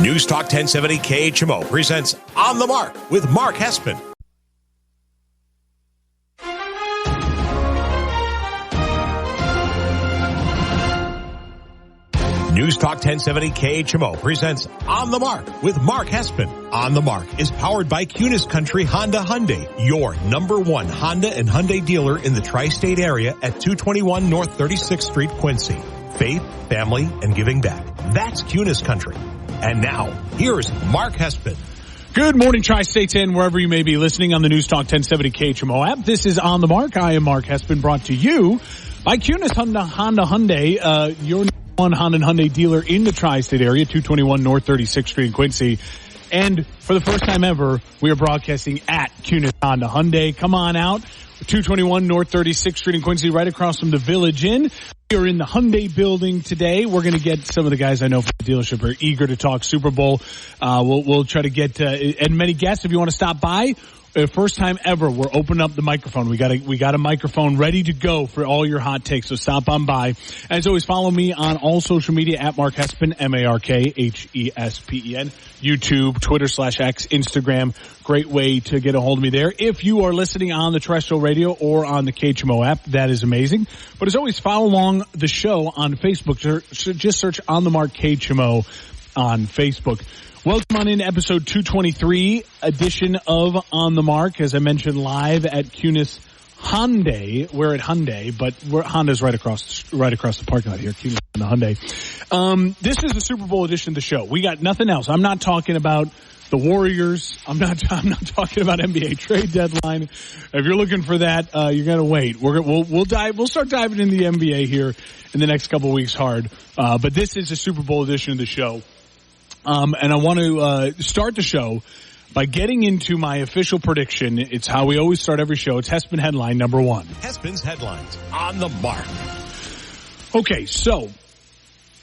News Talk 1070 KHMO presents On the Mark with Mark Hespin. News Talk 1070 KHMO presents On the Mark with Mark Hespin. On the Mark is powered by Kunes Country Honda Hyundai, your number one Honda and Hyundai dealer in the tri-state area at 221 North 36th Street, Quincy. Faith, family, and giving back. That's Kunes Country. And now, here's Mark Hespin. Good morning, Tri-States and wherever you may be listening on the News Talk 1070 KHMO app. This is On the Mark. I am Mark Hespin, brought to you by Kunes Honda Hyundai, your one Honda and Hyundai dealer in the tri-state area, 221 North 36th Street in Quincy. And for the first time ever, we are broadcasting at Kunes Honda Hyundai. Come on out, 221 North 36th Street in Quincy, right across from the Village Inn. We are in the Hyundai building today. We're going to get some of the guys I know from the dealership are eager to talk Super Bowl. We'll try to get and many guests if you want to stop by. First time ever, we're opening up the microphone. We got a microphone ready to go for all your hot takes. So stop on by. As always, follow me on all social media at Mark Hespin, MarkHespin, YouTube, Twitter/X, Instagram. Great way to get a hold of me there. If you are listening on the terrestrial radio or on the KHMO app, that is amazing. But as always, follow along the show on Facebook. Just search On the Mark KHMO on Facebook. Welcome on in episode 223 edition of On the Mark. As I mentioned, live at Kunes Hyundai. We're at Hyundai, but Honda's right across the parking lot here. Kunes Hyundai. This is the Super Bowl edition of the show. We got nothing else. I'm not talking about the Warriors. I'm not talking about NBA trade deadline. If you're looking for that, you're gonna wait. We'll start diving into the NBA here in the next couple of weeks hard. But this is the Super Bowl edition of the show. And I want to start the show by getting into my official prediction. It's how we always start every show. It's Hespin headline number one. Hespin's headlines on the mark. Okay, so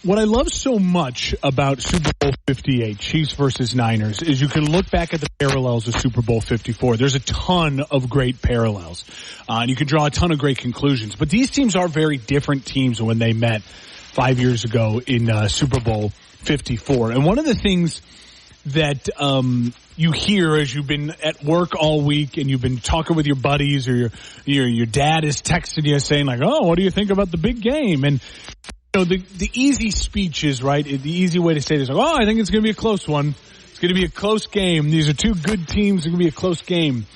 what I love so much about Super Bowl 58, Chiefs versus Niners, is you can look back at the parallels of Super Bowl 54. There's a ton of great parallels, and you can draw a ton of great conclusions. But these teams are very different teams when they met 5 years ago in Super Bowl 54. And one of the things that you hear as you've been at work all week and you've been talking with your buddies, or your dad is texting you saying like, "Oh, what do you think about the big game?" And you know, the easy speech is, right, the easy way to say this, like, "Oh, I think it's going to be a close one. It's going to be a close game. These are two good teams. It's going to be a close game."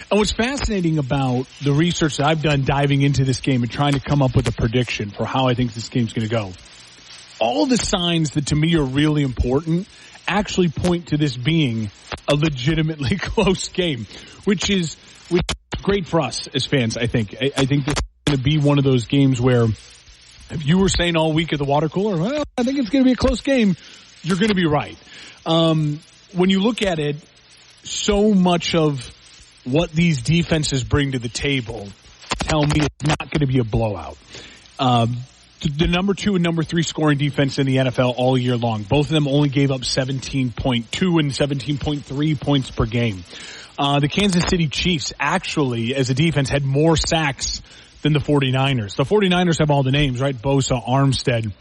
And what's fascinating about the research that I've done diving into this game and trying to come up with a prediction for how I think this game's going to go, all the signs that to me are really important actually point to this being a legitimately close game, which is great for us as fans, I think. I think this is going to be one of those games where if you were saying all week at the water cooler, well, I think it's going to be a close game, you're going to be right. When you look at it, so much of what these defenses bring to the table tell me it's not going to be a blowout. The number 2 and number 3 scoring defense in the NFL all year long. Both of them only gave up 17.2 and 17.3 points per game. The Kansas City Chiefs actually, as a defense, had more sacks than the 49ers. The 49ers have all the names, right? Bosa, Armstead,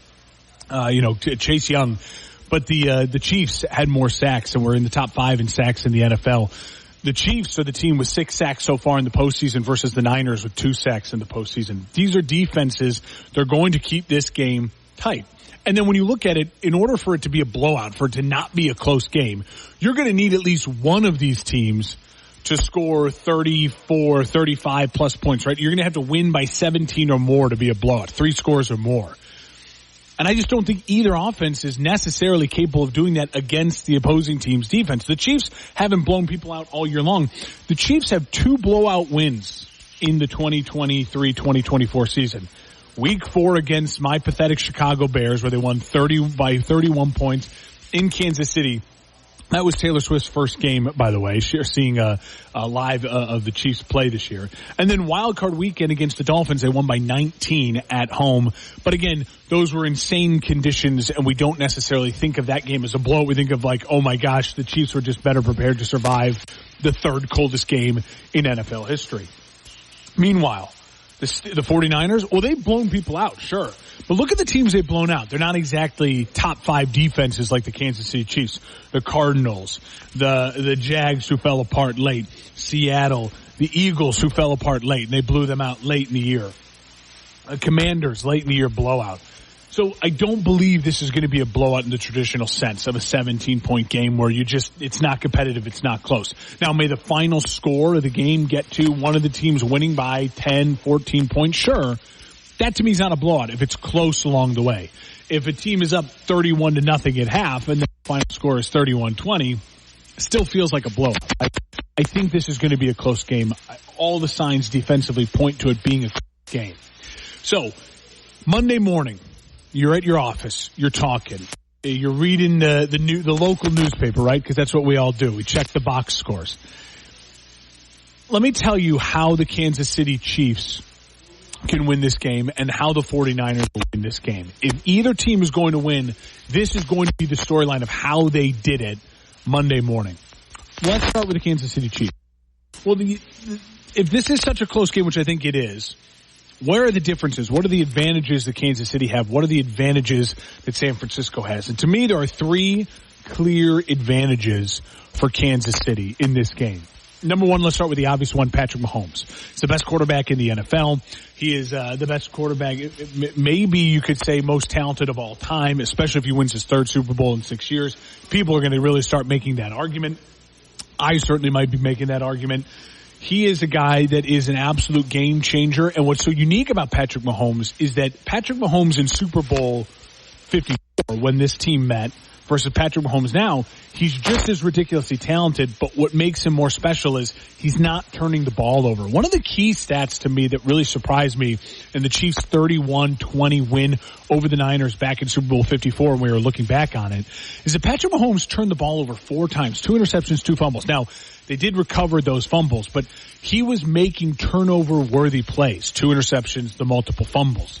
Chase Young. But the Chiefs had more sacks and were in the top 5 in sacks in the NFL. The Chiefs are the team with 6 sacks so far in the postseason versus the Niners with 2 sacks in the postseason. These are defenses. They're going to keep this game tight. And then when you look at it, in order for it to be a blowout, for it to not be a close game, you're going to need at least one of these teams to score 34, 35 plus points, right? You're going to have to win by 17 or more to be a blowout, 3 scores or more. And I just don't think either offense is necessarily capable of doing that against the opposing team's defense. The Chiefs haven't blown people out all year long. The Chiefs have 2 blowout wins in the 2023-2024 season. Week 4 against my pathetic Chicago Bears, where they won 31 points in Kansas City. That was Taylor Swift's first game, by the way, seeing a live of the Chiefs play this year. And then wild card weekend against the Dolphins, they won by 19 at home. But again, those were insane conditions, and we don't necessarily think of that game as a blowout. We think of like, oh my gosh, the Chiefs were just better prepared to survive the 3rd coldest game in NFL history. Meanwhile, the 49ers, well, they've blown people out, sure. But look at the teams they've blown out. They're not exactly top 5 defenses like the Kansas City Chiefs, the Cardinals, the Jags who fell apart late, Seattle, the Eagles who fell apart late, and they blew them out late in the year. Commanders, late in the year blowout. So I don't believe this is going to be a blowout in the traditional sense of a 17-point game where it's not competitive, it's not close. Now, may the final score of the game get to one of the teams winning by 10, 14 points? Sure. That to me is not a blowout if it's close along the way. If a team is up 31-0 at half and the final score is 31-20, it still feels like a blowout. I think this is going to be a close game. All the signs defensively point to it being a close game. So, Monday morning, you're at your office, you're talking, you're reading the local newspaper, right? Because that's what we all do. We check the box scores. Let me tell you how the Kansas City Chiefs can win this game and how the 49ers will win this game. If either team is going to win, this is going to be the storyline of how they did it Monday morning. Let's start with the Kansas City Chiefs. Well, if this is such a close game, which I think it is, where are the differences? What are the advantages that Kansas City have? What are the advantages that San Francisco has? And to me, there are 3 clear advantages for Kansas City in this game. Number one, let's start with the obvious one, Patrick Mahomes. He's the best quarterback in the NFL. He is the best quarterback, maybe you could say most talented of all time, especially if he wins his 3rd Super Bowl in 6 years. People are going to really start making that argument. I certainly might be making that argument. He is a guy that is an absolute game changer. And what's so unique about Patrick Mahomes is that Patrick Mahomes in Super Bowl 54, when this team met, versus Patrick Mahomes now, he's just as ridiculously talented, but what makes him more special is he's not turning the ball over. One of the key stats to me that really surprised me in the Chiefs' 31-20 win over the Niners back in Super Bowl 54 when we were looking back on it, is that Patrick Mahomes turned the ball over 4 times, 2 interceptions, 2 fumbles. Now, they did recover those fumbles, but he was making turnover-worthy plays, 2 interceptions, the multiple fumbles.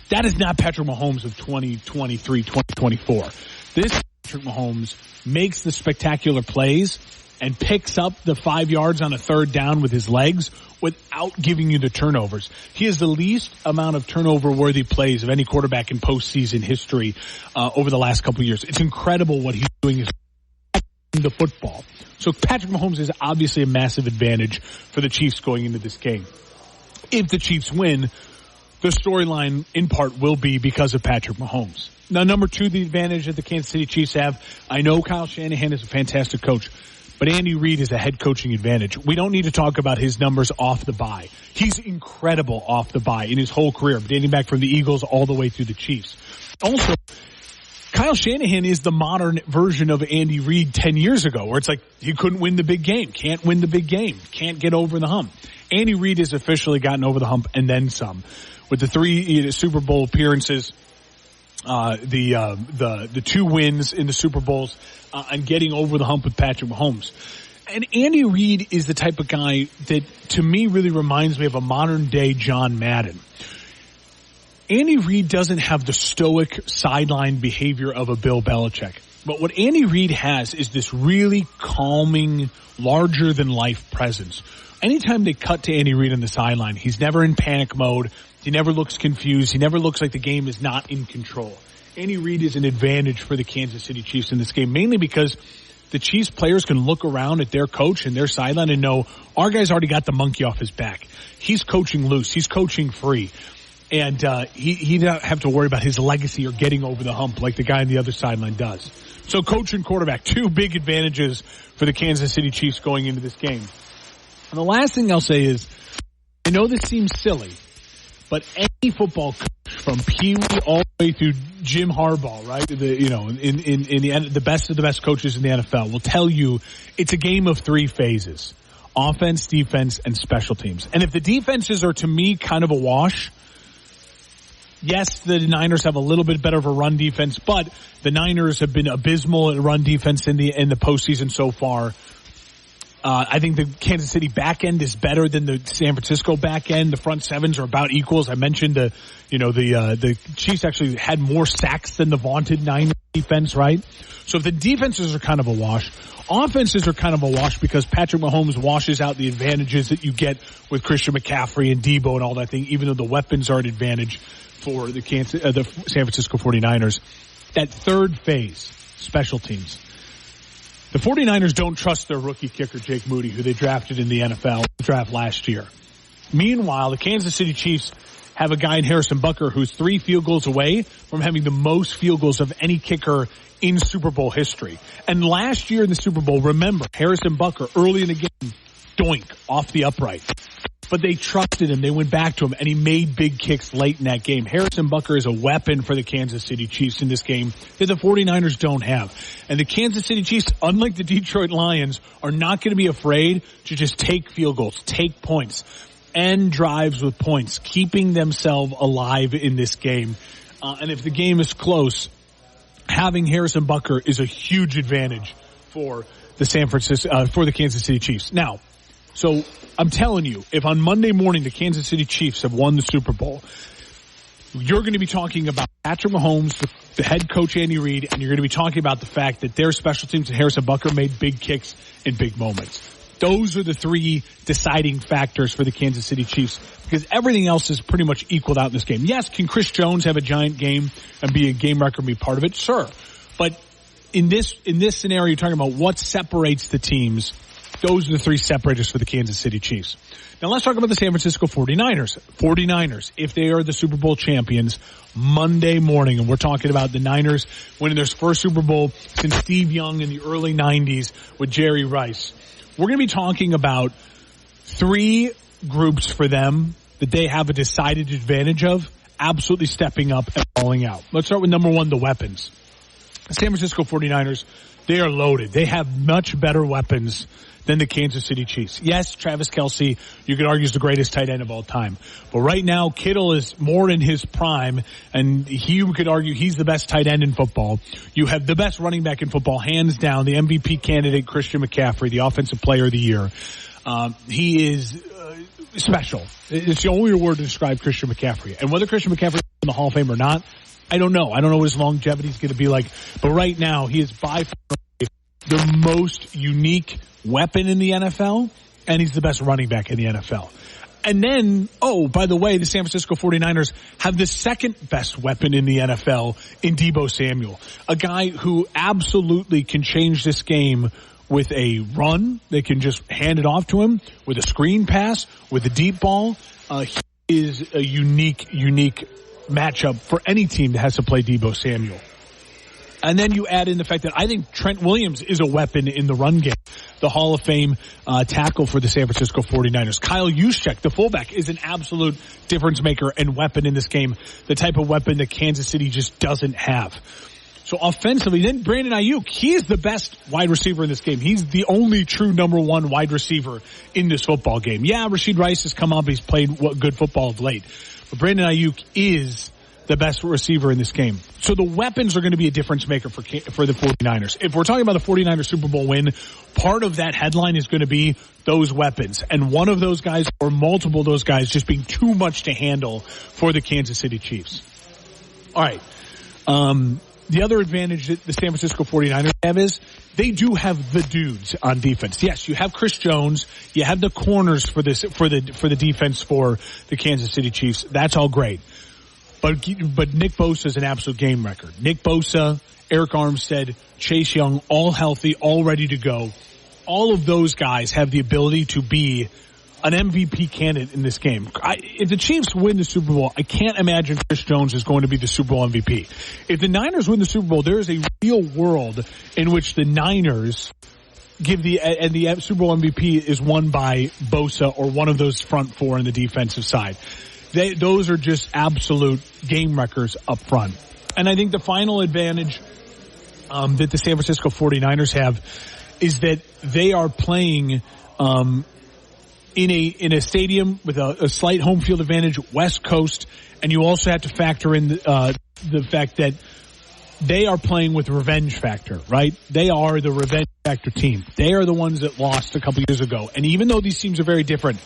That is not Patrick Mahomes of 2023, 2024. This Patrick Mahomes makes the spectacular plays and picks up the 5 yards on a 3rd down with his legs without giving you the turnovers. He has the least amount of turnover-worthy plays of any quarterback in postseason history over the last couple of years. It's incredible what he's doing in the football. So Patrick Mahomes is obviously a massive advantage for the Chiefs going into this game. If the Chiefs win, the storyline in part will be because of Patrick Mahomes. Now, number 2, the advantage that the Kansas City Chiefs have. I know Kyle Shanahan is a fantastic coach, but Andy Reid is a head coaching advantage. We don't need to talk about his numbers off the bye. He's incredible off the bye in his whole career, dating back from the Eagles all the way through the Chiefs. Also, Kyle Shanahan is the modern version of Andy Reid 10 years ago, where it's like he couldn't win the big game, can't win the big game, can't get over the hump. Andy Reid has officially gotten over the hump and then some. With the 3 Super Bowl appearances, the 2 wins in the Super Bowls, and getting over the hump with Patrick Mahomes. And Andy Reid is the type of guy that, to me, really reminds me of a modern-day John Madden. Andy Reid doesn't have the stoic sideline behavior of a Bill Belichick. But what Andy Reid has is this really calming, larger-than-life presence. Anytime they cut to Andy Reid on the sideline, he's never in panic mode. He never looks confused. He never looks like the game is not in control. Andy Reid is an advantage for the Kansas City Chiefs in this game, mainly because the Chiefs players can look around at their coach and their sideline and know our guy's already got the monkey off his back. He's coaching loose. He's coaching free. And he doesn't have to worry about his legacy or getting over the hump like the guy on the other sideline does. So coach and quarterback, 2 big advantages for the Kansas City Chiefs going into this game. And the last thing I'll say is, I know this seems silly, but any football coach from Pee Wee all the way through Jim Harbaugh, right? The best of the best coaches in the NFL will tell you it's a game of 3 phases: offense, defense, and special teams. And if the defenses are, to me, kind of a wash, yes, the Niners have a little bit better of a run defense, but the Niners have been abysmal at run defense in the postseason so far. I think the Kansas City back end is better than the San Francisco back end. The front sevens are about equal. As I mentioned, the Chiefs actually had more sacks than the vaunted Niners defense, right? So if the defenses are kind of a wash, offenses are kind of a wash because Patrick Mahomes washes out the advantages that you get with Christian McCaffrey and Debo and all that thing, even though the weapons are an advantage for the San Francisco 49ers. That third phase, special teams. The 49ers don't trust their rookie kicker, Jake Moody, who they drafted in the NFL draft last year. Meanwhile, the Kansas City Chiefs have a guy in Harrison Butker who's 3 field goals away from having the most field goals of any kicker in Super Bowl history. And last year in the Super Bowl, remember, Harrison Butker early in the game, doink, off the upright. But they trusted him. They went back to him, and he made big kicks late in that game. Harrison Butker is a weapon for the Kansas City Chiefs in this game that the 49ers don't have. And the Kansas City Chiefs, unlike the Detroit Lions, are not going to be afraid to just take field goals, take points, end drives with points, keeping themselves alive in this game. And if the game is close, having Harrison Butker is a huge advantage for the for the Kansas City Chiefs. Now, so I'm telling you, if on Monday morning the Kansas City Chiefs have won the Super Bowl, you're going to be talking about Patrick Mahomes, the head coach Andy Reid, and you're going to be talking about the fact that their special teams and Harrison Butker made big kicks in big moments. Those are the 3 deciding factors for the Kansas City Chiefs because everything else is pretty much equaled out in this game. Yes, can Chris Jones have a giant game and be a game wrecker and be part of it? Sure. But in this scenario, you're talking about what separates the teams. Those are the 3 separators for the Kansas City Chiefs. Now let's talk about the San Francisco 49ers. 49ers, if they are the Super Bowl champions, Monday morning, and we're talking about the Niners winning their first Super Bowl since Steve Young in the early 90s with Jerry Rice. We're going to be talking about 3 groups for them that they have a decided advantage of, absolutely stepping up and falling out. Let's start with number 1, the weapons. The San Francisco 49ers, they are loaded. They have much better weapons than the Kansas City Chiefs. Yes, Travis Kelce, you could argue, is the greatest tight end of all time. But right now, Kittle is more in his prime, and you could argue he's the best tight end in football. You have the best running back in football, hands down, the MVP candidate, Christian McCaffrey, the Offensive Player of the Year. He is special. It's the only word to describe Christian McCaffrey. And whether Christian McCaffrey is in the Hall of Fame or not, I don't know. I don't know what his longevity is going to be like. But right now, he is by far the most unique weapon in the NFL, and he's the best running back in the NFL. And then, by the way, the San Francisco 49ers have the second best weapon in the NFL in Deebo Samuel, a guy who absolutely can change this game with a run. They can just hand it off to him with a screen pass, with a deep ball. He is a unique matchup for any team that has to play Deebo Samuel. And then you add in the fact that I think Trent Williams is a weapon in the run game. The Hall of Fame tackle for the San Francisco 49ers. Kyle Juszczyk, the fullback, is an absolute difference maker and weapon in this game. The type of weapon that Kansas City just doesn't have. So offensively, then Brandon Ayuk, he is the best wide receiver in this game. He's the only true number 1 wide receiver in this football game. Yeah, Rashid Rice has come up. He's played good football of late. But Brandon Ayuk is the best receiver in this game. So the weapons are going to be a difference maker for the 49ers. If we're talking about a 49ers Super Bowl win, part of that headline is going to be those weapons. And one of those guys or multiple of those guys just being too much to handle for the Kansas City Chiefs. All right. The other advantage that the San Francisco 49ers have is they do have the dudes on defense. Yes, you have Chris Jones. You have the corners for the defense for the Kansas City Chiefs. That's all great. But Nick Bosa is an absolute game record. Nick Bosa, Eric Armstead, Chase Young, all healthy, all ready to go. All of those guys have the ability to be an MVP candidate in this game. If the Chiefs win the Super Bowl, I can't imagine Chris Jones is going to be the Super Bowl MVP. If the Niners win the Super Bowl, there is a real world in which the Niners give the Super Bowl MVP is won by Bosa or one of those front 4 on the defensive side. Those are just absolute game wreckers up front. And I think the final advantage that the San Francisco 49ers have is that they are playing in a stadium with a slight home field advantage, West Coast, and you also have to factor in the fact that they are playing with revenge factor, right? They are the revenge factor team. They are the ones that lost a couple years ago. And even though these teams are very different,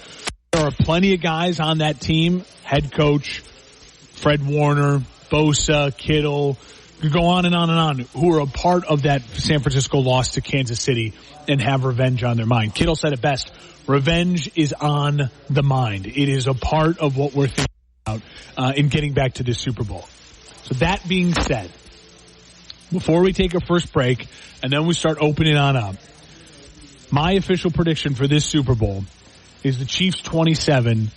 there are plenty of guys on that team, head coach, Fred Warner, Bosa, Kittle, You go on and on and on, who are a part of that San Francisco loss to Kansas City and have revenge on their mind. Kittle said it best. Revenge is on the mind. It is a part of what we're thinking about in getting back to this Super Bowl. So that being said, before we take our first break and then we start opening on up, my official prediction for this Super Bowl is the Chiefs 27,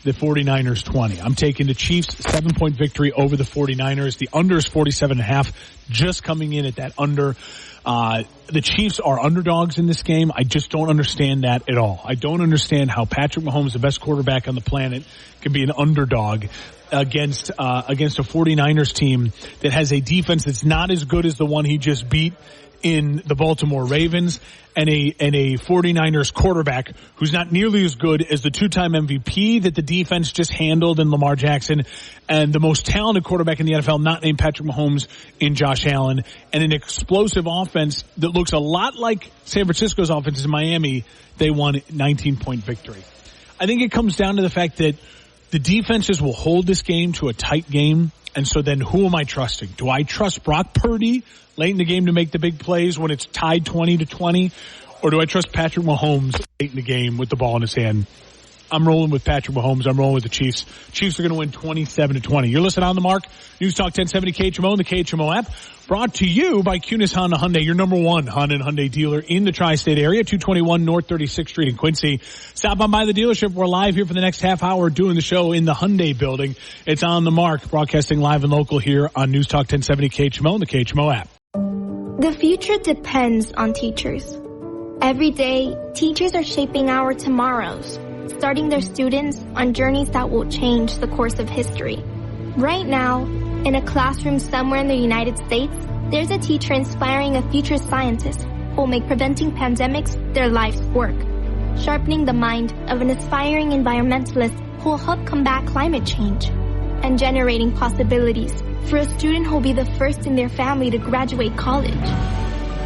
the 49ers 20. I'm taking the Chiefs 7-point victory over the 49ers. The under is 47.5, just coming in at that under. The Chiefs are underdogs in this game. I just don't understand that at all. I don't understand how Patrick Mahomes, the best quarterback on the planet, can be an underdog against a 49ers team that has a defense that's not as good as the one he just beat in the Baltimore Ravens, and a 49ers quarterback who's not nearly as good as the two-time MVP that the defense just handled in Lamar Jackson, and the most talented quarterback in the NFL, not named Patrick Mahomes, in Josh Allen, and an explosive offense that looks a lot like San Francisco's offense in Miami. They won 19-point victory. I think it comes down to the fact that the defenses will hold this game to a tight game. And so then who am I trusting? Do I trust Brock Purdy late in the game to make the big plays when it's tied 20-20? Or do I trust Patrick Mahomes late in the game with the ball in his hand? I'm rolling with Patrick Mahomes. I'm rolling with the Chiefs. Chiefs are going to win 27-20. You're listening on the Mark. News Talk 1070 KHMO and the KHMO app. Brought to you by Kunes Honda Hyundai, your number one Honda and Hyundai dealer in the tri-state area, 221 North 36th Street in Quincy. Stop on by the dealership. We're live here for the next half hour doing the show in the Hyundai building. It's on the Mark, broadcasting live and local here on News Talk 1070 KHMO and the KHMO app. The future depends on teachers. Every day, teachers are shaping our tomorrows, starting their students on journeys that will change the course of history. Right now, in a classroom somewhere in the United States, there's a teacher inspiring a future scientist who will make preventing pandemics their life's work, sharpening the mind of an aspiring environmentalist who will help combat climate change, and generating possibilities for a student who will be the first in their family to graduate college.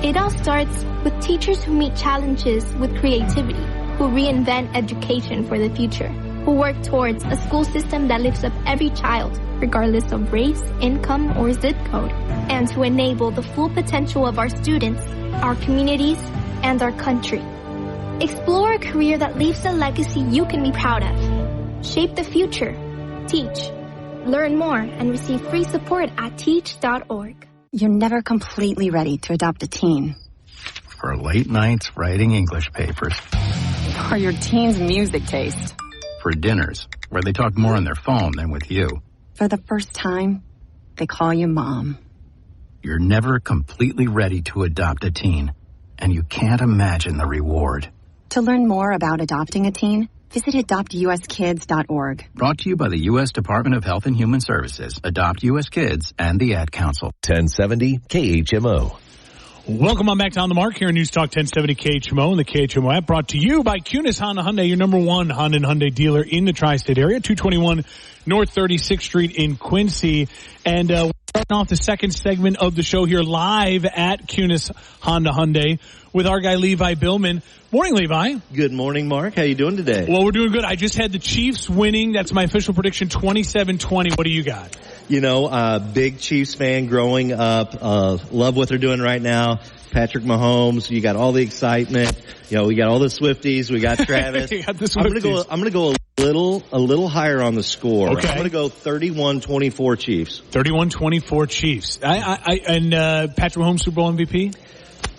It all starts with teachers who meet challenges with creativity, who reinvent education for the future, who work towards a school system that lifts up every child, regardless of race, income, or zip code, and to enable the full potential of our students, our communities, and our country. Explore a career that leaves a legacy you can be proud of. Shape the future. Teach. Learn more and receive free support at teach.org. You're never completely ready to adopt a teen. For late nights writing English papers. Or your teen's music taste. For dinners, where they talk more on their phone than with you. For the first time, they call you mom. You're never completely ready to adopt a teen, and you can't imagine the reward. To learn more about adopting a teen, visit adoptuskids.org. Brought to you by the U.S. Department of Health and Human Services, Adopt U.S. Kids, and the Ad Council. 1070 KHMO. Welcome on back to On the Mark here in News Talk 1070 KHMO and the KHMO app, brought to you by Kunes Honda Hyundai, your number one Honda and Hyundai dealer in the tri-state area, 221 North 36th Street in Quincy. And we're starting off the second segment of the show here live at Kunes Honda Hyundai with our guy Levi Billman. Morning, Levi. Good morning, Mark. How you doing today? Well, we're doing good. I just had the Chiefs winning. That's my official prediction, 27-20. What do you got? You know, big Chiefs fan growing up. Love what they're doing right now. Patrick Mahomes. You got all the excitement. You know, we got all the Swifties. We got Travis. You got the Swifties. I'm gonna go a little higher on the score. Okay. I'm gonna go 31-24 Chiefs. 31-24 Chiefs. And Patrick Mahomes, Super Bowl MVP?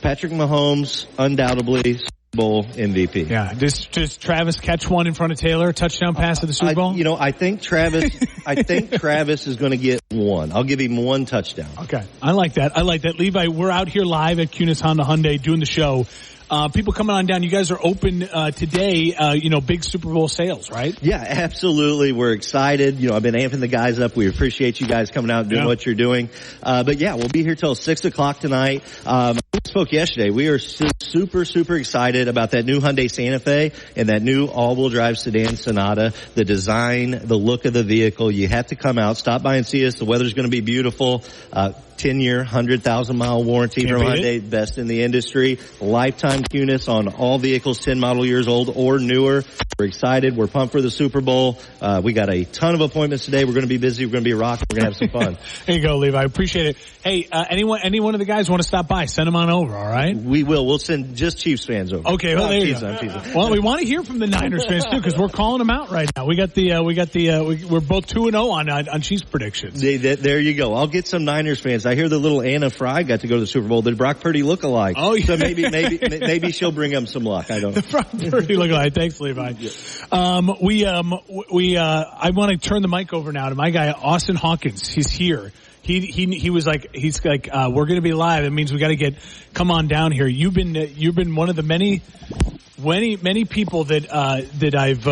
Patrick Mahomes, undoubtedly Super Bowl MVP. Yeah. Does Travis catch one in front of Taylor? Touchdown pass at the Super Bowl? I think Travis is going to get one. I'll give him one touchdown. Okay. I like that. Levi, we're out here live at Kunes Honda Hyundai doing the show. People coming on down. You guys are open today, big Super Bowl sales, right? Yeah, absolutely. We're excited. I've been amping the guys up. We appreciate you guys coming out and doing what you're doing. But yeah, we'll be here till 6 o'clock tonight. We spoke yesterday. We are super, super excited about that new Hyundai Santa Fe and that new all-wheel drive sedan Sonata. The design, the look of the vehicle. You have to come out, stop by and see us. The weather's going to be beautiful. 10-year, 100,000-mile warranty from Hyundai, best in the industry. Lifetime Kunes on all vehicles 10 model years old or newer. We're excited. We're pumped for the Super Bowl. We got a ton of appointments today. We're going to be busy. We're going to be rocking. We're going to have some fun. There you go, Levi. I appreciate it. Hey, any one of the guys want to stop by, send them on over, all right? We will. We'll send just Chiefs fans over. Okay, well, there you go. Well, we want to hear from the Niners fans too, because we're calling them out right now. We're both 2-0 on Chiefs predictions. There you go. I'll get some Niners fans. I hear the little Anna Fry got to go to the Super Bowl. Did Brock Purdy look alike? Oh, yeah. So maybe she'll bring them some luck. I don't know. Brock Purdy look alike. Thanks, Levi. Yeah. I want to turn the mic over now to my guy, Austin Hawkins. He's here. He was like, we're going to be live. It means we got to come on down here. You've been one of the many people that I've,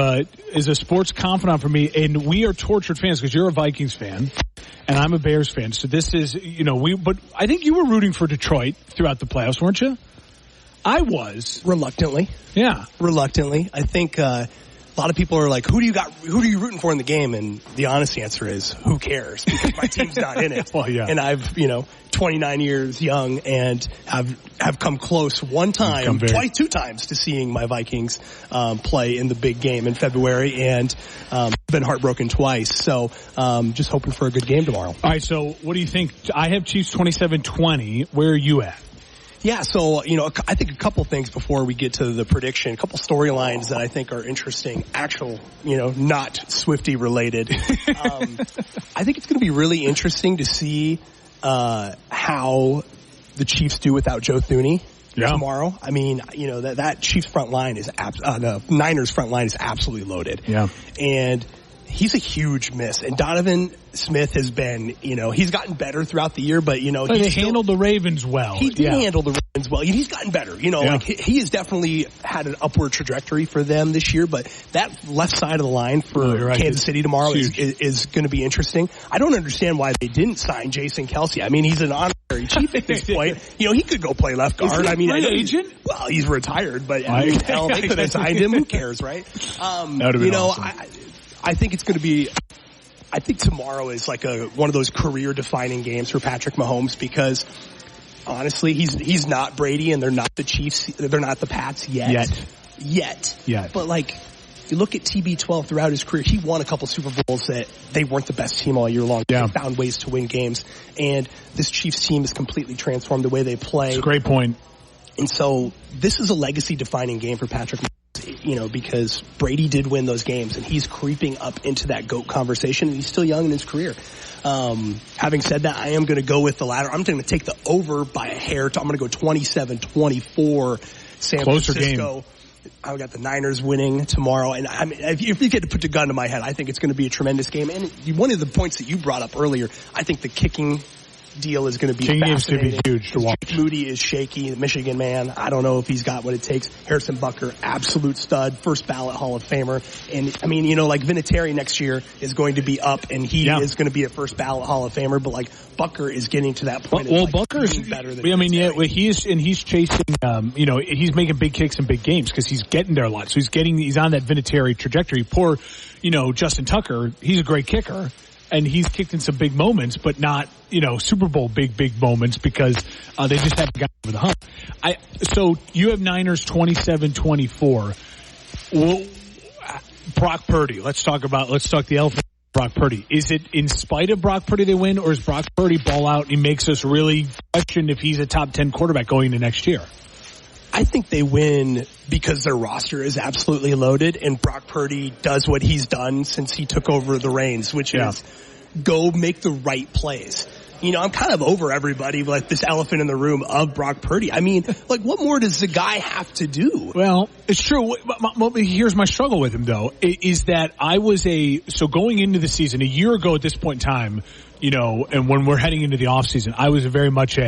is a sports confidant for me. And we are tortured fans because you're a Vikings fan and I'm a Bears fan. So this is, but I think you were rooting for Detroit throughout the playoffs, weren't you? I was. Reluctantly. Yeah. Reluctantly. I think, a lot of people are like, who are you rooting for in the game? And the honest answer is, who cares? Because my team's not in it. Well, yeah. And I've, 29 years young and have come close two times to seeing my Vikings, play in the big game in February and, been heartbroken twice. So, just hoping for a good game tomorrow. All right. So what do you think? I have Chiefs 27-20. Where are you at? Yeah, so, I think a couple things before we get to the prediction, a couple storylines that I think are interesting, not Swiftie related. I think it's going to be really interesting to see how the Chiefs do without Joe Thuney tomorrow. I mean, that Chiefs front line the Niners front line is absolutely loaded. Yeah. And he's a huge miss. And Donovan Smith has been, he's gotten better throughout the year, but, he handled the Ravens well. He did handle the Ravens well. He's gotten better. He has definitely had an upward trajectory for them this year, but that left side of the line for Kansas City tomorrow is going to be interesting. I don't understand why they didn't sign Jason Kelce. I mean, he's an honorary Chief at this point. He could go play left guard. I know agent? Well, he's retired, but hell, they could have signed him. Who cares, right? That would have been awesome. I think it's going to be. I think tomorrow is like one of those career-defining games for Patrick Mahomes because honestly, he's not Brady and they're not the Chiefs. They're not the Pats yet. But you look at TB12 throughout his career, he won a couple Super Bowls that they weren't the best team all year long. Yeah. They found ways to win games, and this Chiefs team has completely transformed the way they play. It's a great point. And so this is a legacy-defining game for Patrick Mahomes. Because Brady did win those games and he's creeping up into that GOAT conversation and he's still young in his career. Having said that, I am going to go with the latter. I'm going to take the over by a hair. I'm going to go 27-24 San Closer Francisco. Game. I've got the Niners winning tomorrow. And I mean, if you get to put the gun to my head, I think it's going to be a tremendous game. And one of the points that you brought up earlier, I think the kicking deal is going to be fascinating. To be huge to watch. Moody is shaky, the Michigan man. I don't know if he's got what it takes. Harrison Butker, absolute stud, first ballot Hall of Famer. And I mean, Vinatieri next year is going to be up and he is going to be a first ballot Hall of Famer, but Butker is getting to that point. Butker's better than he's chasing, he's making big kicks in big games because he's getting there a lot. So he's on that Vinatieri trajectory. Poor, Justin Tucker, he's a great kicker. And he's kicked in some big moments, but not, Super Bowl big moments because they just haven't gotten over the hump. So you have Niners 27-24. Well, Brock Purdy. Let's talk the elephant. Brock Purdy. Is it in spite of Brock Purdy they win, or is Brock Purdy ball out and he makes us really question if he's a top 10 quarterback going into next year? I think they win because their roster is absolutely loaded and Brock Purdy does what he's done since he took over the reins, which is go make the right plays. I'm kind of over everybody this elephant in the room of Brock Purdy. I mean, what more does the guy have to do? Well, it's true. Here's my struggle with him though, is that going into the season a year ago at this point in time, and when we're heading into the offseason, I was very much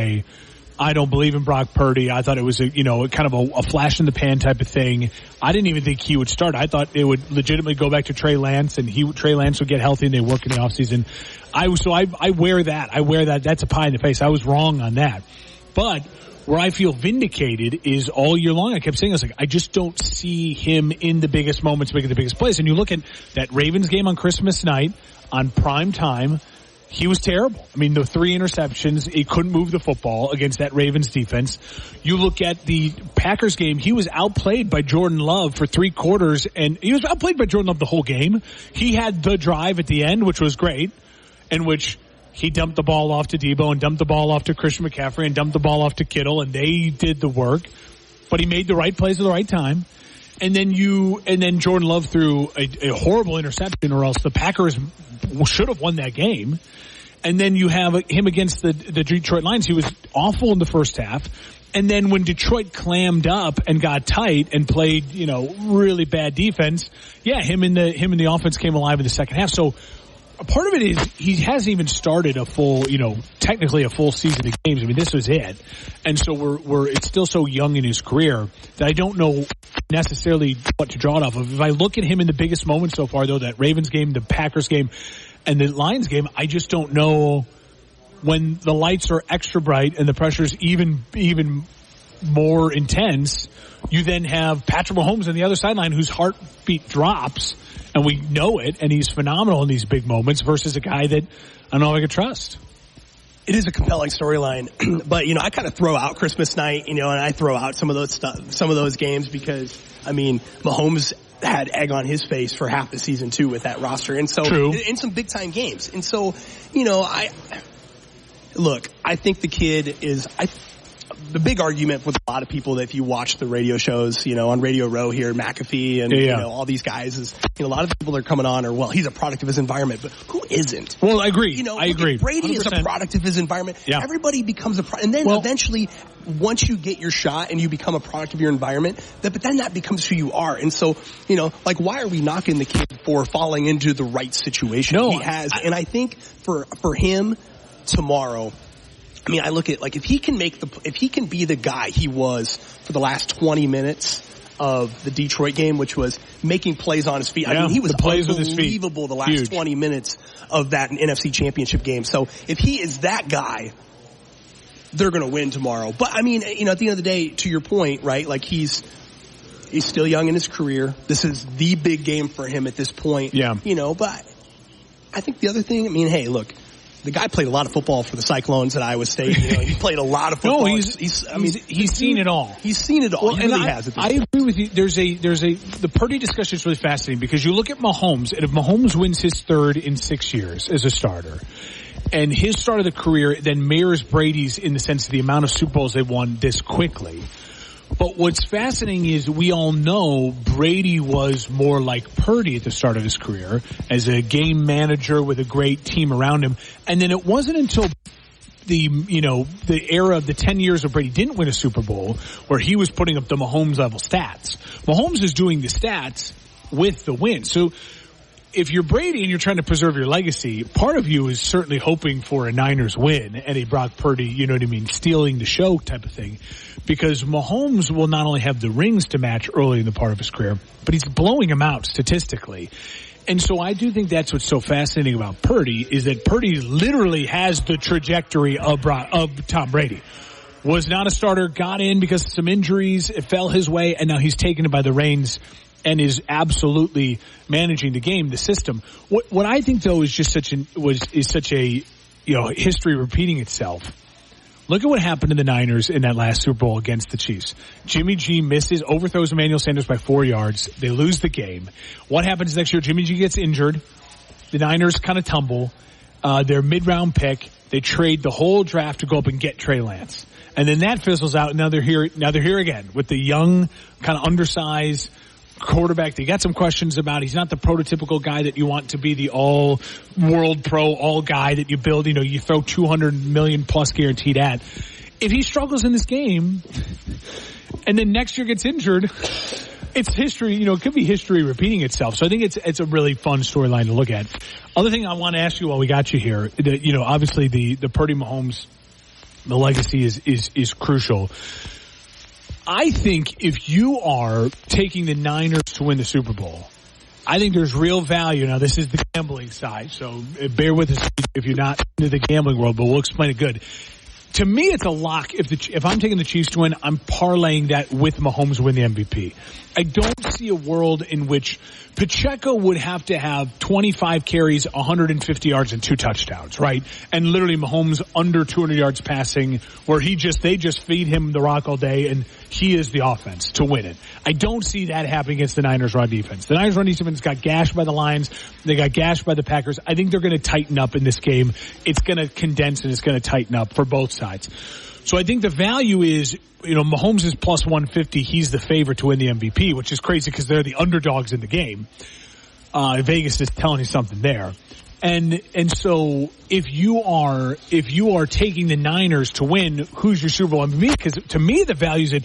I don't believe in Brock Purdy. I thought it was kind of a flash in the pan type of thing. I didn't even think he would start. I thought it would legitimately go back to Trey Lance and Trey Lance would get healthy and they work in the offseason. I wear that. I wear that. That's a pie in the face. I was wrong on that. But where I feel vindicated is all year long. I kept saying, I just don't see him in the biggest moments making the biggest plays. And you look at that Ravens game on Christmas night on prime time. he was terrible. I mean, the 3 interceptions, he couldn't move the football against that Ravens defense. You look at the Packers game, he was outplayed by Jordan Love for 3 quarters, and he was outplayed by Jordan Love the whole game. He had the drive at the end, which was great, in which he dumped the ball off to Debo and dumped the ball off to Christian McCaffrey and dumped the ball off to Kittle, and they did the work. But he made the right plays at the right time. And then Jordan Love threw a horrible interception, or else the Packers should have won that game. And then you have him against the Detroit Lions. He was awful in the first half. And then when Detroit clammed up and got tight and played, really bad defense, him and the offense came alive in the second half. So a part of it is he hasn't even started a full, technically a full season of games. I mean, this was it. And so it's still so young in his career that I don't know necessarily what to draw it off of. If I look at him in the biggest moments so far, though, that Ravens game, the Packers game, and the Lions game, I just don't know when the lights are extra bright and the pressure's even more intense. You then have Patrick Mahomes on the other sideline whose heartbeat drops, and we know it, and he's phenomenal in these big moments versus a guy that I don't know if I could trust. It is a compelling storyline, but I kind of throw out Christmas night, and I throw out some of those games because Mahomes had egg on his face for half the season too with that roster, and so in some big time games, and so I think the kid is the big argument with a lot of people that if you watch the radio shows, on Radio Row here, McAfee and all these guys is, a lot of people are coming on are, well, he's a product of his environment, but who isn't? Well, I agree. I agree. Brady 100%. Is a product of his environment. Yeah. Everybody becomes a product. And then eventually, once you get your shot and you become a product of your environment, but then that becomes who you are. And so, why are we knocking the kid for falling into the right situation he has? And I think for him tomorrow, I look at if he can be the guy he was for the last 20 minutes of the Detroit game, which was making plays on his feet. Yeah, he was unbelievable the last 20 minutes of that NFC Championship game. So if he is that guy, they're going to win tomorrow. But at the end of the day, to your point, right? He's still young in his career. This is the big game for him at this point. Yeah. But I think the other thing, hey, look. The guy played a lot of football for the Cyclones at Iowa State. He played a lot of football. No, he's seen it all. He's seen it all. Well, he really has. I agree with you. The Purdy discussion is really fascinating because you look at Mahomes, and if Mahomes wins his 3rd in 6 years as a starter, and his start of the career then mirrors Brady's in the sense of the amount of Super Bowls they won this quickly. But what's fascinating is we all know Brady was more like Purdy at the start of his career as a game manager with a great team around him. And then it wasn't until the era of the 10 years of Brady didn't win a Super Bowl where he was putting up the Mahomes level stats. Mahomes is doing the stats with the win. So if you're Brady and you're trying to preserve your legacy, part of you is certainly hoping for a Niners win and a Brock Purdy, stealing the show type of thing. Because Mahomes will not only have the rings to match early in the part of his career, but he's blowing them out statistically. And so I do think that's what's so fascinating about Purdy is that Purdy literally has the trajectory of Tom Brady. Was not a starter, got in because of some injuries, it fell his way, and now he's taken it by the reins and is absolutely managing the game, the system. What I think though is just such a history repeating itself. Look at what happened to the Niners in that last Super Bowl against the Chiefs. Jimmy G overthrows Emmanuel Sanders by 4 yards. They lose the game. What happens next year? Jimmy G gets injured. The Niners kind of tumble. Their mid-round pick. They trade the whole draft to go up and get Trey Lance. And then that fizzles out. Now they're here again with the young, kind of undersized quarterback. They got some questions about. He's not the prototypical guy that you want to be the all-world pro, all guy that you build. You throw $200 million plus guaranteed at. If he struggles in this game, and then next year gets injured, it's history. It could be history repeating itself. So I think it's a really fun storyline to look at. Other thing I want to ask you while we got you here, obviously the Purdy Mahomes, the legacy is crucial. I think if you are taking the Niners to win the Super Bowl, I think there's real value. Now, this is the gambling side, so bear with us if you're not into the gambling world, but we'll explain it good. to me, it's a lock. If I'm taking the Chiefs to win, I'm parlaying that with Mahomes win the MVP. I don't see a world in which Pacheco would have to have 25 carries, 150 yards, and 2 touchdowns, right? And literally Mahomes under 200 yards passing, where they just feed him the rock all day, and he is the offense to win it. I don't see that happening against the Niners' run defense. The Niners' run defense got gashed by the Lions. They got gashed by the Packers. I think they're going to tighten up in this game. It's going to condense and it's going to tighten up for both sides. So I think the value is, Mahomes is plus 150. He's the favorite to win the MVP, which is crazy because they're the underdogs in the game. Vegas is telling you something there. And so if you are taking the Niners to win, who's your Super Bowl MVP? Because to me, the value is that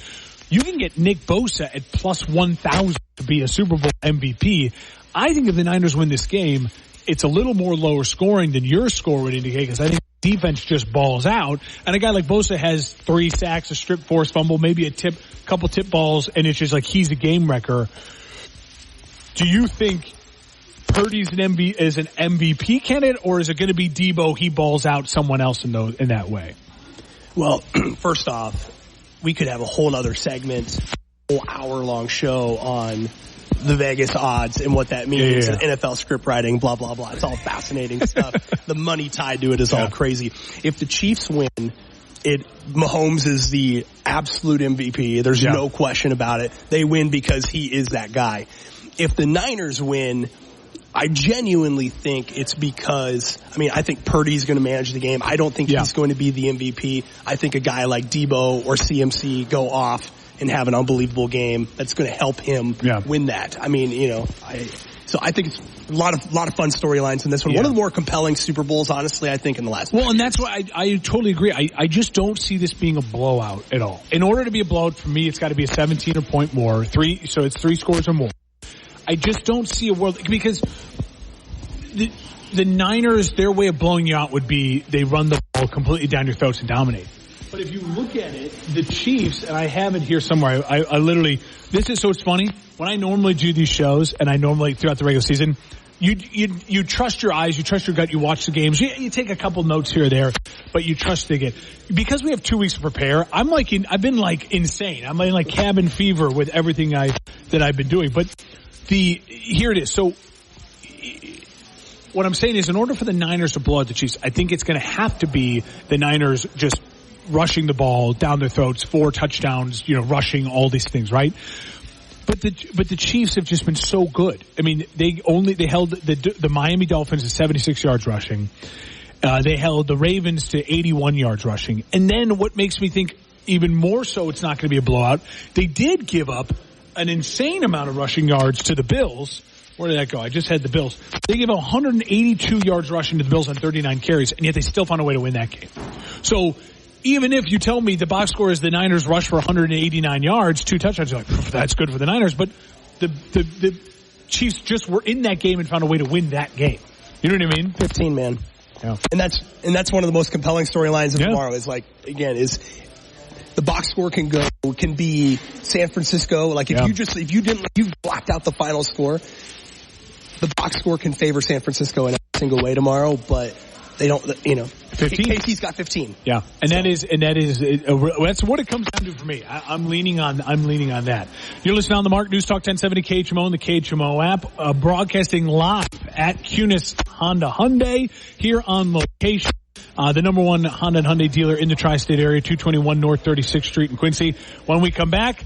you can get Nick Bosa at plus 1,000 to be a Super Bowl MVP. I think if the Niners win this game, it's a little more lower scoring than your score would indicate, because I think defense just balls out, and a guy like Bosa has 3 sacks, a strip force fumble, maybe a couple tip balls, and it's just like he's a game wrecker. Do you think Purdy's an MVP candidate, or is it going to be Debo? He balls out someone else in that way. Well, first off, we could have a whole other segment, a whole hour-long show on the Vegas odds and what that means, and NFL script writing, blah, blah, blah. It's all fascinating stuff. The money tied to it is all crazy. If the Chiefs win, Mahomes is the absolute MVP. There's no question about it. They win because he is that guy. If the Niners win, I genuinely think it's because, I think Purdy's going to manage the game. I don't think he's going to be the MVP. I think a guy like Debo or CMC go off and have an unbelievable game that's going to help him win that. So I think it's a lot of fun storylines in this one. One of the more compelling Super Bowls, honestly, I think, in the last Well, and that's why I totally agree. I just don't see this being a blowout at all. In order to be a blowout, for me, it's got to be a 17 or point more. So it's 3 scores or more. I just don't see a world, because the Niners, their way of blowing you out would be they run the ball completely down your throats and dominate. But if you look at it, the Chiefs, and I have it here somewhere, I literally, it's funny, when I normally do these shows, and I normally, throughout the regular season, you trust your eyes, you trust your gut, you watch the games, you take a couple notes here or there, but you trust again. Because we have 2 weeks to prepare, I've been insane. I'm in cabin fever with everything that I've been doing. But here it is. So, what I'm saying is, in order for the Niners to blow out the Chiefs, I think it's going to have to be the Niners just rushing the ball down their throats, 4 touchdowns, rushing, all these things, right? But the Chiefs have just been so good. They held the Miami Dolphins to 76 yards rushing. They held the Ravens to 81 yards rushing. And then what makes me think even more so it's not going to be a blowout, they did give up an insane amount of rushing yards to the Bills. Where did that go? I just had the Bills. They gave 182 yards rushing to the Bills on 39 carries, and yet they still found a way to win that game. So even if you tell me the box score is the Niners rush for 189 yards, 2 touchdowns, you're like, that's good for the Niners. But the Chiefs just were in that game and found a way to win that game. You know what I mean? 15, man. Yeah. And that's one of the most compelling storylines of tomorrow is the box score can be San Francisco. If you blocked out the final score, the box score can favor San Francisco in every single way tomorrow, but they don't, 15? Casey's got 15. Yeah. And that's what it comes down to for me. I'm leaning on that. You're listening on the Mark News Talk 1070 KHMO and the KHMO app, broadcasting live at Kunes Honda Hyundai here on location. The number 1 Honda and Hyundai dealer in the tri-state area, 221 North 36th Street in Quincy. When we come back,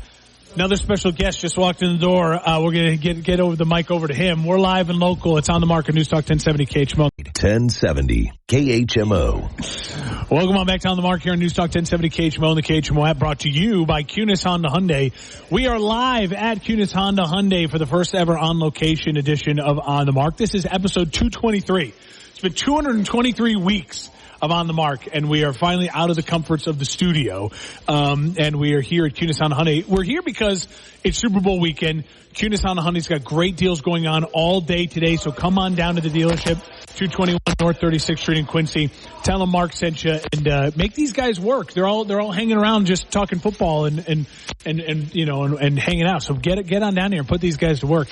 another special guest just walked in the door. We're going to get over the mic over to him. We're live and local. It's on the Market News Talk 1070 KHMO. 1070 KHMO. Welcome on back to On the Mark here on News Talk 1070 KHMO and the KHMO app, brought to you by Kunes Honda Hyundai. We are live at Kunes Honda Hyundai for the first ever on location edition of On the Mark. This is episode 223. It's been 223 weeks of On the Mark, and we are finally out of the comforts of the studio, and we are here at Kunes Honda Hyundai. We're here because it's Super Bowl weekend. Kunes Honda Hyundai's got great deals going on all day today, so come on down to the dealership, 221 North 36th Street in Quincy. Tell them Mark sent you, and make these guys work. They're all hanging around just talking football and hanging out. So get on down here and put these guys to work.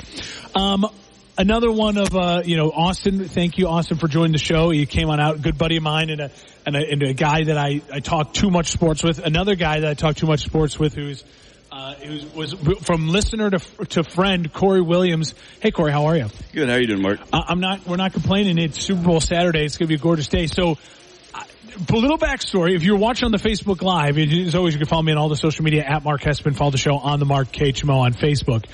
Another one of, Austin. Thank you, Austin, for joining the show. You came on out. Good buddy of mine and a guy that I talk too much sports with. Another guy that I talk too much sports with was from listener to friend, Corey Williams. Hey, Corey, how are you? Good. How are you doing, Mark? We're not complaining. It's Super Bowl Saturday. It's going to be a gorgeous day. So, a little backstory. If you're watching on the Facebook Live, as always, you can follow me on all the social media at Mark Hespin. Follow the show on the Mark KHMO on Facebook.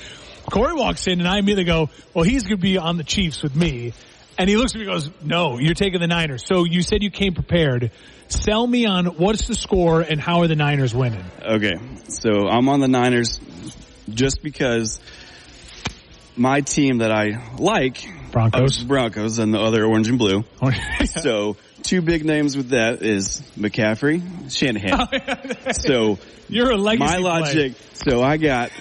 Corey walks in and I immediately go, well, he's going to be on the Chiefs with me. And he looks at me and goes, no, you're taking the Niners. So you said you came prepared. Sell me on what's the score and how are the Niners winning? Okay. So I'm on the Niners just because my team that I like, Broncos and the other orange and blue. So two big names with that is McCaffrey, Shanahan. So you're a legacy my logic. So I got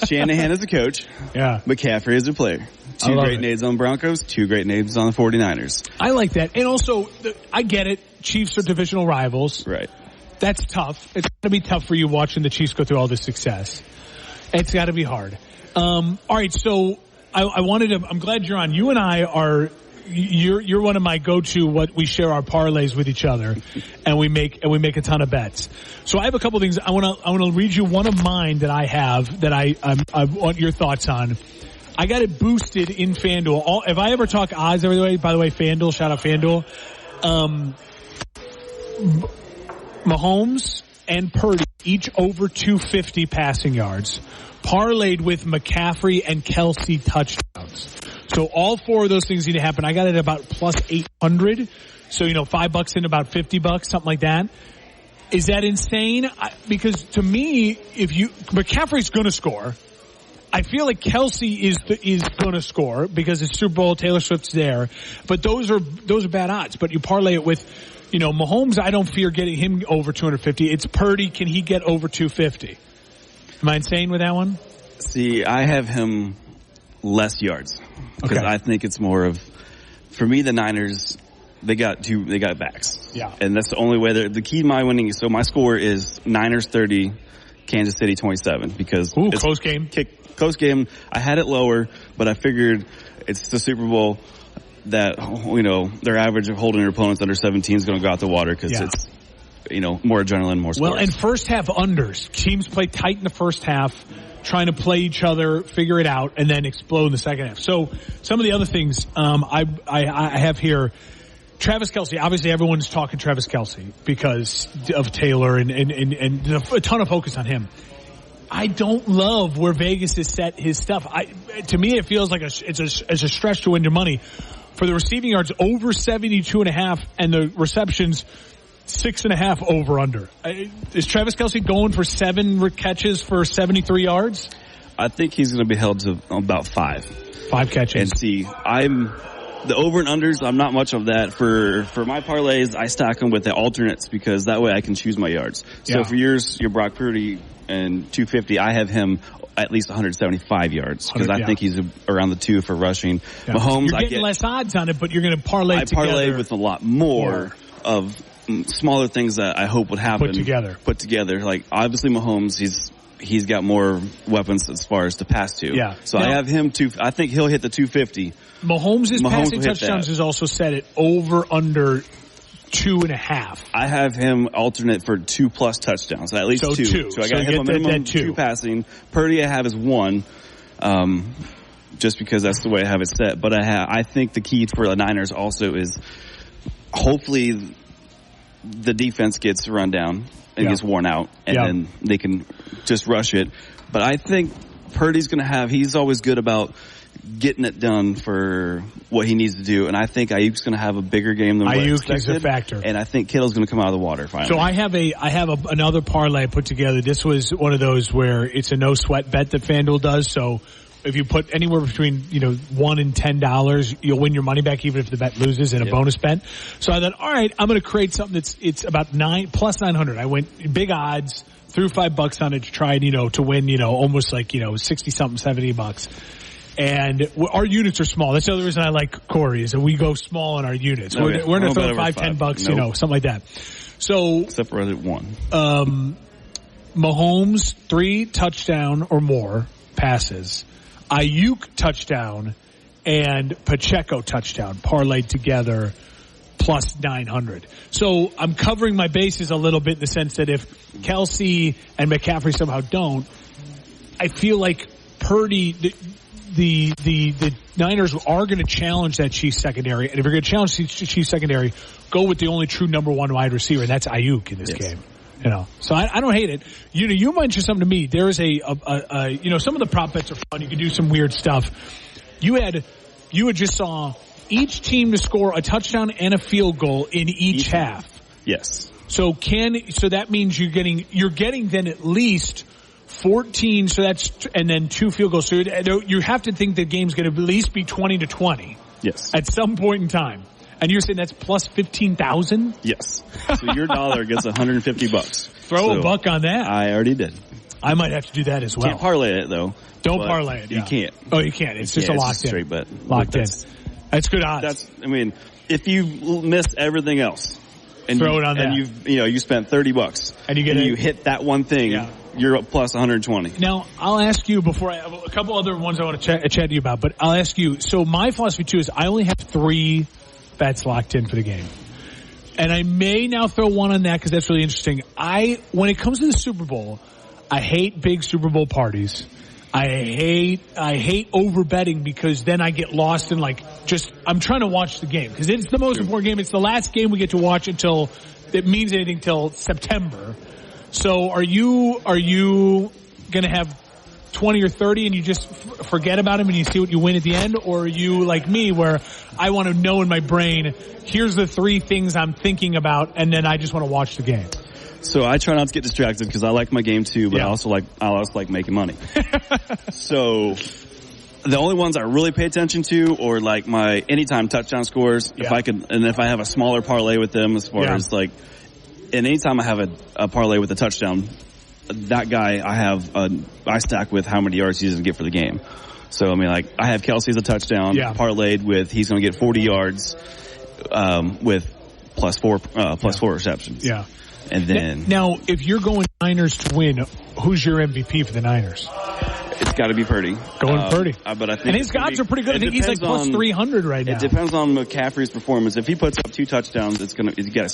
Shanahan as a coach. Yeah. McCaffrey as a player. Two great names on Broncos, two great names on the 49ers. I like that. And also, I get it. Chiefs are divisional rivals. Right. That's tough. It's got to be tough for you watching the Chiefs go through all this success. It's got to be hard. All right. So I'm glad you're on. You and I are, you're one of my go-to, what we share our parlays with each other and we make a ton of bets. So I have a couple things. I want to read you one of mine that I have that I want your thoughts on. I got it boosted in FanDuel. If I ever talk odds, by the way, FanDuel, shout out FanDuel. Mahomes and Purdy each over 250 passing yards, parlayed with McCaffrey and Kelsey touchdowns. So all four of those things need to happen. I got it about plus 800. So, $5 in about $50, something like that. Is that insane? Because to me, McCaffrey's going to score. I feel like Kelsey is going to score because it's Super Bowl. Taylor Swift's there, but those are bad odds. But you parlay it with, Mahomes. I don't fear getting him over 250. It's Purdy. Can he get over 250? Am I insane with that one? See, I have him less yards because I think it's more of, for me, the Niners. They got backs. Yeah, and that's the only way. The key to my winning. So my score is Niners 30, Kansas City 27 because it's close game. Close game. I had it lower, but I figured it's the Super Bowl that, their average of holding their opponents under 17 is going to go out the water because it's, more adrenaline, more scores. Well, and first half unders. Teams play tight in the first half, trying to play each other, figure it out, and then explode in the second half. So some of the other things I have here, Travis Kelce. Obviously, everyone's talking Travis Kelce because of Taylor and a ton of focus on him. I don't love where Vegas has set his stuff. To me, it feels like it's a stretch to win your money. For the receiving yards, over 72.5, and the receptions, 6.5 over under. Is Travis Kelce going for 7 catches for 73 yards? I think he's going to be held to about 5. 5 catches. And see, the over and unders, I'm not much of that. For my parlays, I stack them with the alternates because that way I can choose my yards. So for yours, your Brock Purdy and 250, I have him at least 175 yards because I think he's around the 2 for rushing. Yeah. Mahomes, you're getting less odds on it, but you're going to parlay together. I parlay with a lot more of smaller things that I hope would happen. Put together. Like, obviously Mahomes, he's got more weapons as far as to pass to. Yeah. So I have him I think he'll hit the 250. Mahomes' passing touchdowns is also set at under 2.5. I have him alternate for 2+ touchdowns, at least 2. So I got him a minimum 2 passing. Purdy I have is 1, just because that's the way I have it set. But I think the key for the Niners also is hopefully the defense gets run down and gets worn out, and then they can just rush it. But I think Purdy's going to he's always good about getting it done for what he needs to do, and I think Ayuk's going to have a bigger game than Ayuk is a factor, and I think Kittle's going to come out of the water finally. So I have another parlay put together. This was one of those where it's a no sweat bet that FanDuel does. So if you put anywhere between $1 and $10, you'll win your money back even if the bet loses in a bonus bet. So I thought, all right, I'm going to create something it's about plus 900. I went big odds, threw $5 on it to try and to win almost like 60 something $70. And our units are small. That's the other reason I like Corey is that we go small in our units. We're going to throw $5-10, something like that. So except for 1. Mahomes 3 touchdown or more passes, Ayuk touchdown, and Pacheco touchdown parlayed together plus 900. So I'm covering my bases a little bit in the sense that if Kelsey and McCaffrey somehow don't, I feel like Purdy, the Niners are going to challenge that Chiefs secondary. And if you're going to challenge the Chiefs secondary, go with the only true number one wide receiver, and that's Ayuk in this game. So I don't hate it. You mentioned something to me. There is some of the prop bets are fun. You can do some weird stuff. You had just saw each team to score a touchdown and a field goal in each half. Yes. So that means you're getting then at least 14, and then 2 field goals. So you have to think the game's going to at least be 20-20. Yes. At some point in time. And you're saying that's plus 15,000? Yes. So your dollar gets $150. Throw a buck on that. I already did. I might have to do that as well. Can't parlay it though. Don't parlay it. You can't. Oh, you can't. It's just a locked in. Straight bet. Locked in. That's good odds. If you miss everything else, and throw it on that, and you spent $30, and you hit that one thing, you're up plus 120. Now, I'll ask you before I have a couple other ones I want to chat to you about, but I'll ask you. So my philosophy too is I only have 3 bets locked in for the game. And I may now throw one on that because that's really interesting. When it comes to the Super Bowl, I hate big Super Bowl parties. I hate over betting because then I get lost in I'm trying to watch the game because it's the most important game. It's the last game we get to watch until it means anything till September. So are you going to have 20 or 30 and you just forget about them and you see what you win at the end? Or are you like me where I want to know in my brain, here's the 3 things I'm thinking about and then I just want to watch the game? So I try not to get distracted because I like my game too, but I also like making money. So the only ones I really pay attention to or like my anytime touchdown scores, if I have a smaller parlay with them as far as and anytime I have a parlay with a touchdown, that guy I stack with how many yards he's going to get for the game. So, I have Kelsey as a touchdown parlayed with he's going to get 40 yards with plus 4 receptions. Yeah. And then now, if you're going Niners to win, who's your MVP for the Niners? It's got to be Purdy. Going Purdy. But I think and his odds are pretty good. I think he's like plus 300 right now. It depends on McCaffrey's performance. If he puts up 2 touchdowns,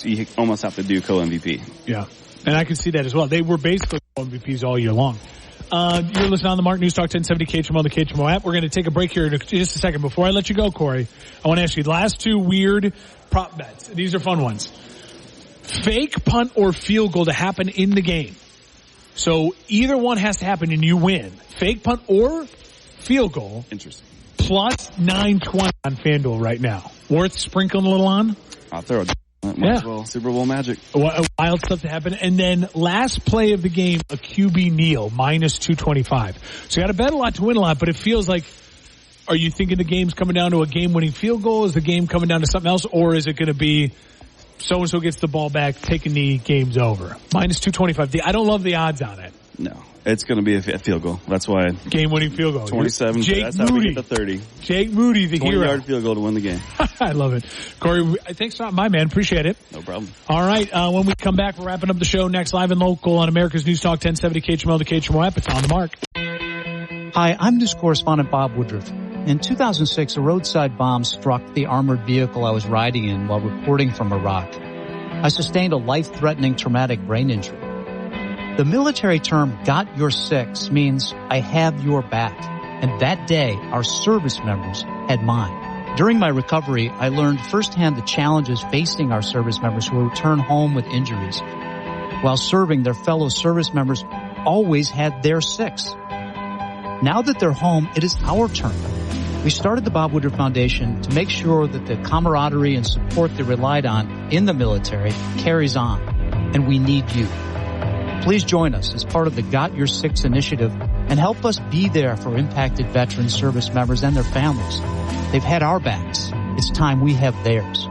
you almost have to do co-MVP. Yeah. And I can see that as well. They were basically MVPs all year long. You're listening on the Mark News Talk 1070 KHMO, the KHMO app. We're going to take a break here in just a second. Before I let you go, Corey, I want to ask you the last 2 weird prop bets. These are fun ones. Fake punt or field goal to happen in the game. So either one has to happen and you win. Fake punt or field goal. Interesting. Plus 920 on FanDuel right now. Worth sprinkling a little on? I'll throw it. Might as well. Super Bowl magic. Wild stuff to happen. And then last play of the game, a QB kneel, minus 225. So you got to bet a lot to win a lot, but it feels like, are you thinking the game's coming down to a game-winning field goal? Is the game coming down to something else? Or is it going to be so-and-so gets the ball back, take a knee, game's over? Minus 225. I don't love the odds on it. No. It's going to be a field goal. That's why. Game-winning field goal. 27. That's how we get to 30. Jake Moody, the hero. 20-yard field goal to win the game. I love it. Corey, thanks for my man. Appreciate it. No problem. All right. When we come back, we're wrapping up the show next live and local on America's News Talk 1070 KHMO, the KHMO app. It's on the Mark. Hi, I'm news correspondent Bob Woodruff. In 2006, a roadside bomb struck the armored vehicle I was riding in while reporting from Iraq. I sustained a life-threatening traumatic brain injury. The military term, got your six, means I have your back. And that day, our service members had mine. During my recovery, I learned firsthand the challenges facing our service members who return home with injuries. While serving, their fellow service members always had their six. Now that they're home, it is our turn. We started the Bob Woodruff Foundation to make sure that the camaraderie and support they relied on in the military carries on. And we need you. Please join us as part of the Got Your Six initiative and help us be there for impacted veteran service members and their families. They've had our backs. It's time we have theirs.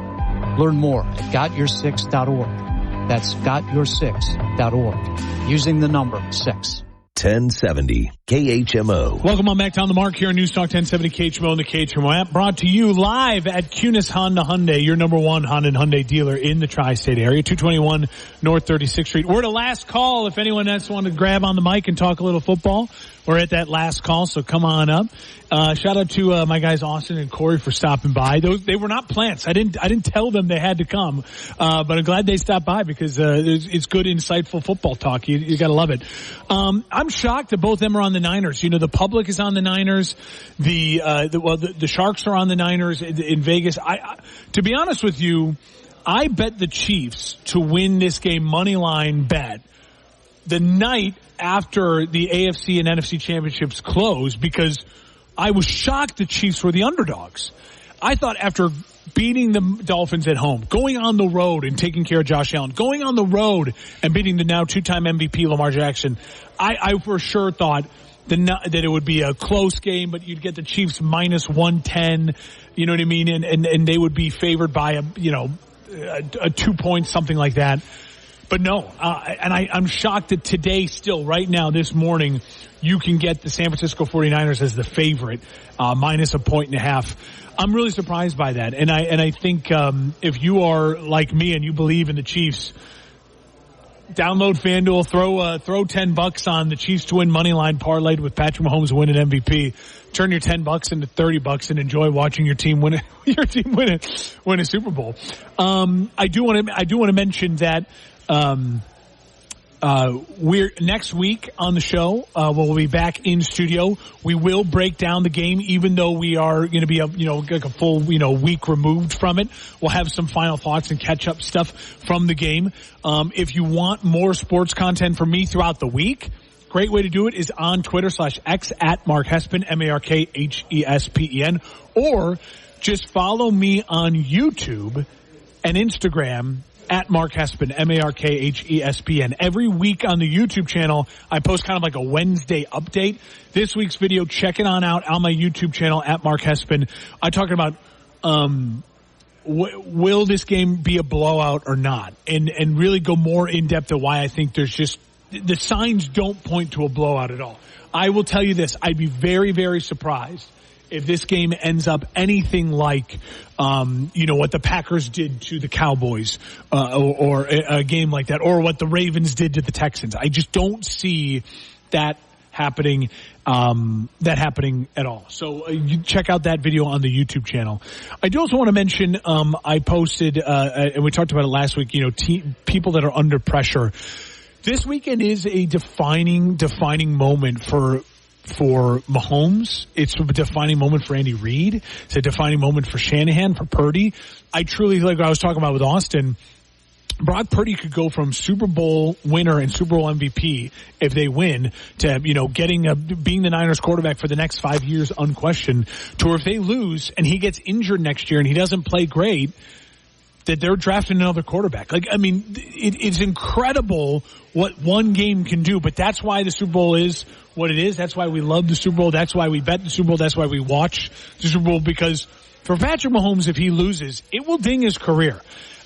Learn more at gotyoursix.org. That's gotyoursix.org. Using the number 6. 1070 KHMO. Welcome on back to On the Mark here on News Talk 1070 KHMO and the KHMO app. Brought to you live at Kunes Honda Hyundai, your number one Honda and Hyundai dealer in the tri-state area, 221 North 36th Street. We're at a last call. If anyone else wanted to grab on the mic and talk a little football, we're at that last call, so come on up. Shout out to my guys Austin and Corey for stopping by. They were not plants. I didn't tell them they had to come, but I'm glad they stopped by because it's good, insightful football talk. You gotta love it. I'm shocked that both of them are on the Niners. You know, the public is on the Niners. The Sharks are on the Niners in Vegas. To be honest with you, I bet the Chiefs to win this game, money line bet, the night after the AFC and NFC championships closed, because I was shocked the Chiefs were the underdogs. I thought after beating the Dolphins at home, going on the road and taking care of Josh Allen, going on the road and beating the now two-time MVP Lamar Jackson, I for sure thought that it would be a close game, but you'd get the Chiefs minus 110, you know what I mean? And they would be favored by a 2 points, something like that. But no, and I'm shocked that today still, right now, this morning, you can get the San Francisco 49ers as the favorite, minus 1.5. I'm really surprised by that. And I think, if you are like me and you believe in the Chiefs, download FanDuel, throw $10 on the Chiefs to win money line parlayed with Patrick Mahomes winning MVP. Turn your $10 into $30 and enjoy watching your team win a Super Bowl. I do want to mention that we're next week on the show. We'll be back in studio. We will break down the game, even though we are going to be like a full week removed from it. We'll have some final thoughts and catch up stuff from the game. If you want more sports content from me throughout the week, great way to do it is on Twitter/X at Mark Hespen, MarkHespen, or just follow me on YouTube and Instagram at Mark Hespen, MarkHespen. Every week on the YouTube channel, I post kind of like a Wednesday update. This week's video, check it out on my YouTube channel at Mark Hespen. I'm talking about, will this game be a blowout or not? And really go more in depth of why I think there's just, the signs don't point to a blowout at all. I will tell you this, I'd be very, very surprised if this game ends up anything like, what the Packers did to the Cowboys, or a game like that, or what the Ravens did to the Texans. I just don't see that happening at all. So you check out that video on the YouTube channel. I do also want to mention, I posted, and we talked about it last week, people that are under pressure. This weekend is a defining moment for Mahomes. It's a defining moment for Andy Reid. It's a defining moment for Shanahan, for Purdy. I truly, like I was talking about with Austin, Brock Purdy could go from Super Bowl winner and Super Bowl MVP if they win to, being the Niners quarterback for the next 5 years unquestioned, to if they lose and he gets injured next year and he doesn't play great, that they're drafting another quarterback. It's incredible what one game can do, but that's why the Super Bowl is what it is. That's why we love the Super Bowl. That's why we bet the Super Bowl. That's why we watch the Super Bowl, because for Patrick Mahomes, if he loses, it will ding his career.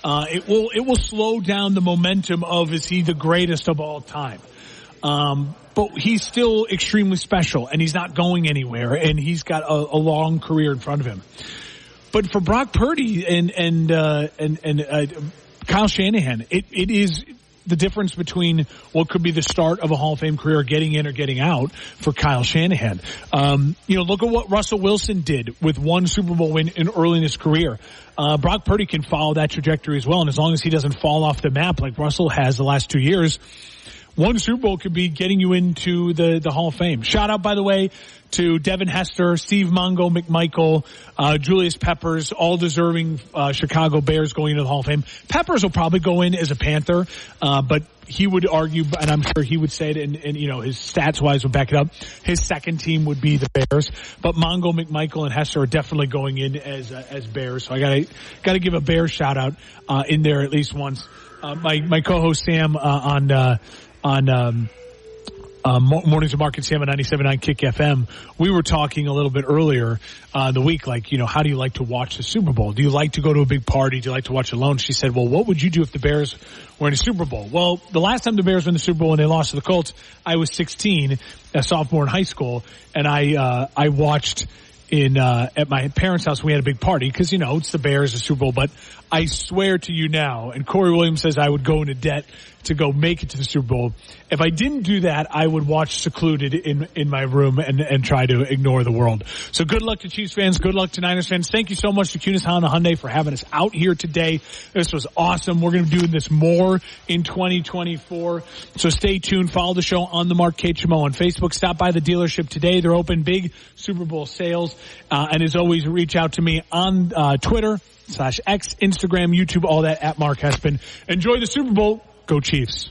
It will slow down the momentum of, is he the greatest of all time? But he's still extremely special, and he's not going anywhere, and he's got a long career in front of him. But for Brock Purdy and Kyle Shanahan, it is the difference between what could be the start of a Hall of Fame career, getting in or getting out, for Kyle Shanahan. Look at what Russell Wilson did with one Super Bowl win early in his career. Brock Purdy can follow that trajectory as well, and as long as he doesn't fall off the map like Russell has the last 2 years, one Super Bowl could be getting you into the Hall of Fame. Shout out, by the way, to Devin Hester, Steve Mongo McMichael, Julius Peppers, all deserving Chicago Bears going into the Hall of Fame. Peppers will probably go in as a Panther, but he would argue, and I'm sure he would say it, and his stats-wise would back it up, his second team would be the Bears. But Mongo, McMichael, and Hester are definitely going in as Bears. So I gotta give a Bears shout-out in there at least once. My co-host Sam on Mornings with Mark and Sam at 97.9 Kick FM. We were talking a little bit earlier the week, like, how do you like to watch the Super Bowl? Do you like to go to a big party? Do you like to watch alone? She said, well, what would you do if the Bears were in a Super Bowl? Well, the last time the Bears were in the Super Bowl and they lost to the Colts, I was 16, a sophomore in high school, and I watched at my parents' house. We had a big party because, it's the Bears, the Super Bowl, but I swear to you now, and Corey Williams says I would go into debt to go make it to the Super Bowl. If I didn't do that, I would watch secluded in my room and try to ignore the world. So good luck to Chiefs fans. Good luck to Niners fans. Thank you so much to Kunes Honda Hyundai for having us out here today. This was awesome. We're going to do this more in 2024. So stay tuned. Follow the show on the Mark KHMO on Facebook. Stop by the dealership today. They're open, big Super Bowl sales. And as always, reach out to me on Twitter /X, Instagram, YouTube, all that at Mark Hespin. Enjoy the Super Bowl. Go Chiefs.